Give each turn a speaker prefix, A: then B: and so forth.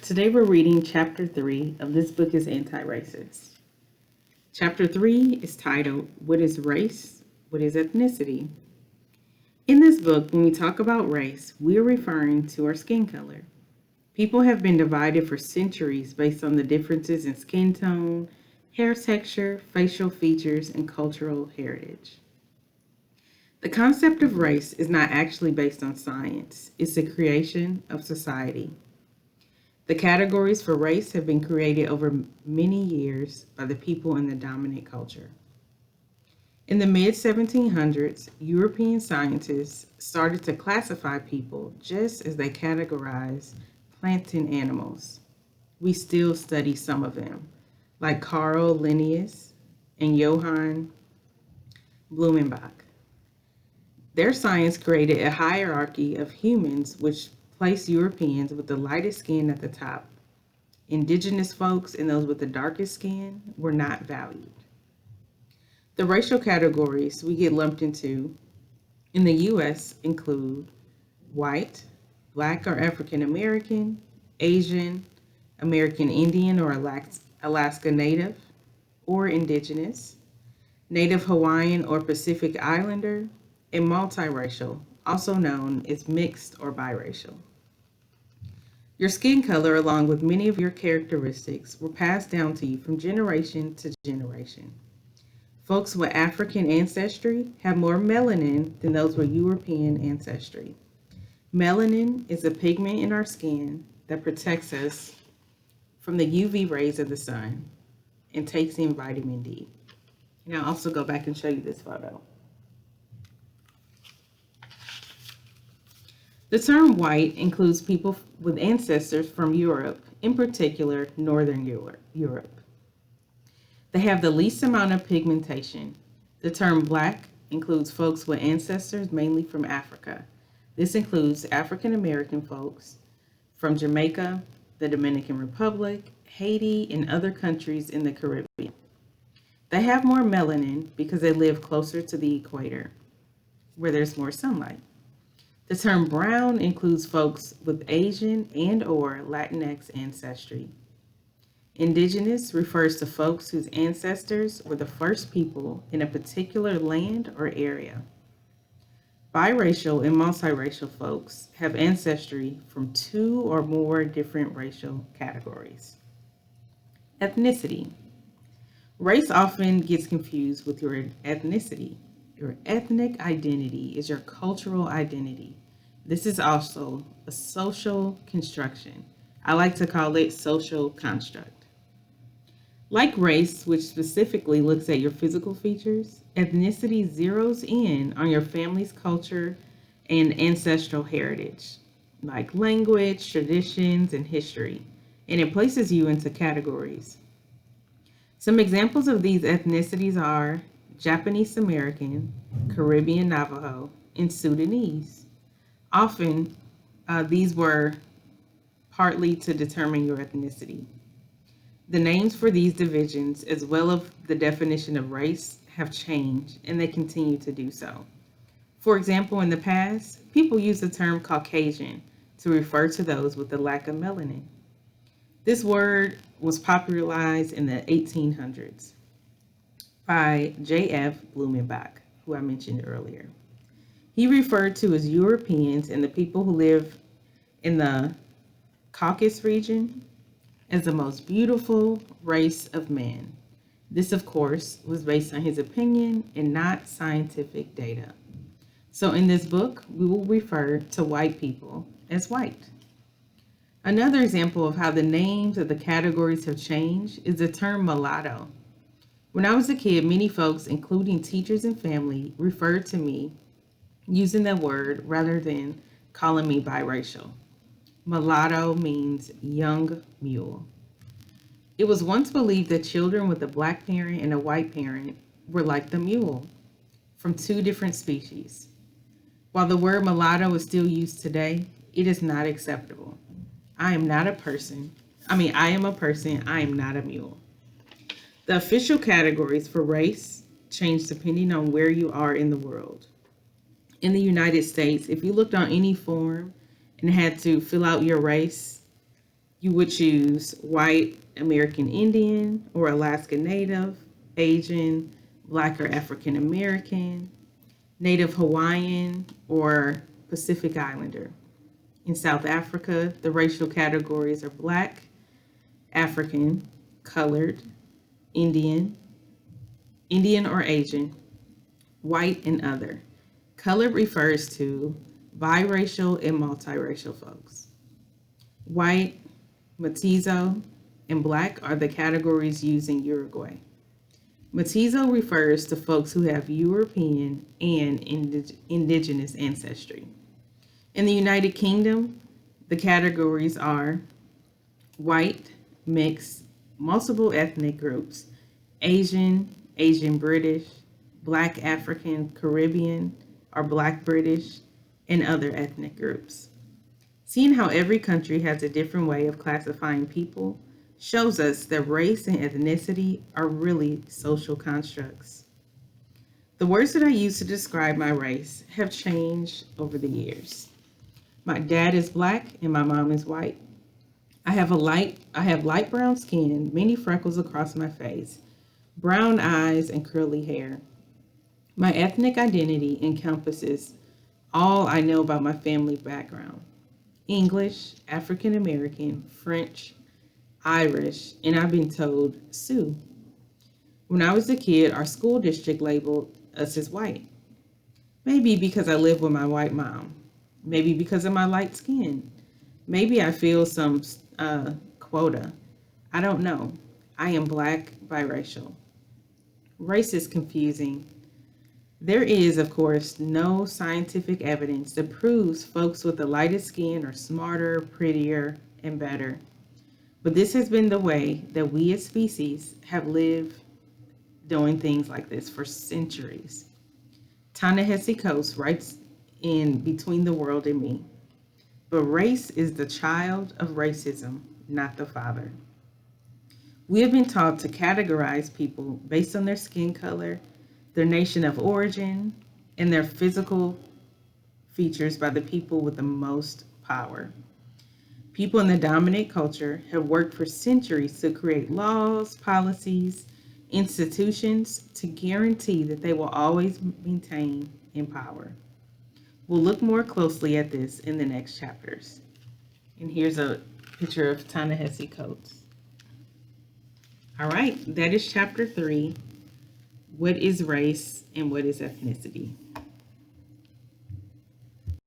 A: Today we're reading Chapter 3 of This Book is Anti-Racist. Chapter 3 is titled, What is Race? What is Ethnicity? In this book, when we talk about race, we are referring to our skin color. People have been divided for centuries based on the differences in skin tone, hair texture, facial features, and cultural heritage. The concept of race is not actually based on science. It's the creation of society. The categories for race have been created over many years by the people in the dominant culture. In the mid-1700s, European scientists started to classify people just as they categorize plants and animals. We still study some of them, like Carl Linnaeus and Johann Blumenbach. Their science created a hierarchy of humans which placed Europeans with the lightest skin at the top. Indigenous folks and those with the darkest skin were not valued. The racial categories we get lumped into in the U.S. include white, Black or African American, Asian, American Indian or Alaska Native or Indigenous, Native Hawaiian or Pacific Islander, and multiracial, also known as mixed or biracial. Your skin color, along with many of your characteristics, were passed down to you from generation to generation. Folks with African ancestry have more melanin than those with European ancestry. Melanin is a pigment in our skin that protects us from the UV rays of the sun and takes in vitamin D. And I'll also go back and show you this photo. The term white includes people with ancestors from Europe, in particular Northern Europe. They have the least amount of pigmentation. The term Black includes folks with ancestors mainly from Africa. This includes African American folks from Jamaica, the Dominican Republic, Haiti, and other countries in the Caribbean. They have more melanin because they live closer to the equator, where there's more sunlight. The term brown includes folks with Asian and or Latinx ancestry. Indigenous refers to folks whose ancestors were the first people in a particular land or area. Biracial and multiracial folks have ancestry from two or more different racial categories. Ethnicity. Race often gets confused with your ethnicity. Your ethnic identity is your cultural identity. This is also a social construction. I like to call it social construct. Like race, which specifically looks at your physical features, ethnicity zeroes in on your family's culture and ancestral heritage, like language, traditions, and history, and it places you into categories. Some examples of these ethnicities are Japanese American, Caribbean Navajo, and Sudanese. Often, these were partly to determine your ethnicity. The names for these divisions, as well as the definition of race, have changed, and they continue to do so. For example, in the past, people used the term Caucasian to refer to those with the lack of melanin. This word was popularized in the 1800s by J.F. Blumenbach, who I mentioned earlier. He referred to as Europeans and the people who live in the Caucasus region as the most beautiful race of man. This, of course, was based on his opinion and not scientific data. So in this book, we will refer to white people as white. Another example of how the names of the categories have changed is the term mulatto. When I was a kid, many folks, including teachers and family, referred to me using that word rather than calling me biracial. Mulatto means young mule. It was once believed that children with a Black parent and a white parent were like the mule, from two different species. While the word mulatto is still used today, it is not acceptable. I am a person, I am not a mule. The official categories for race change depending on where you are in the world. In the United States, if you looked on any form and had to fill out your race, You would choose white American Indian or Alaska Native, Asian, Black or African American, Native Hawaiian, or Pacific Islander. In South Africa, the racial categories are Black, African, Colored, Indian, Indian or Asian, white, and other. Colored refers to biracial and multiracial folks. White, Mestizo, and Black are the categories used in Uruguay. Mestizo refers to folks who have European and indigenous ancestry. In the United Kingdom, the categories are white, mixed, multiple ethnic groups, Asian, Asian British, Black African Caribbean, or Black British, and other ethnic groups. Seeing how every country has a different way of classifying people shows us that race and ethnicity are really social constructs. The words that I use to describe my race have changed over the years. My dad is Black and my mom is white. I have light brown skin, many freckles across my face, brown eyes, and curly hair. My ethnic identity encompasses all I know about my family background: English, African American, French, Irish, and I've been told Sioux. When I was a kid, our school district labeled us as white. Maybe because I live with my white mom. Maybe because of my light skin. Maybe I feel some quota. I don't know. I am Black biracial. Race is confusing. There is, of course, no scientific evidence that proves folks with the lightest skin are smarter, prettier, and better. But this has been the way that we as species have lived doing things like this for centuries. Ta-Nehisi Coates writes in Between the World and Me, but race is the child of racism, not the father. We have been taught to categorize people based on their skin color, their nation of origin, and their physical features by the people with the most power. People in the dominant culture have worked for centuries to create laws, policies, institutions to guarantee that they will always maintain in power. We'll look more closely at this in the next chapters. And here's a picture of Ta-Nehisi Coates. All right, that is chapter 3. What is race and what is ethnicity?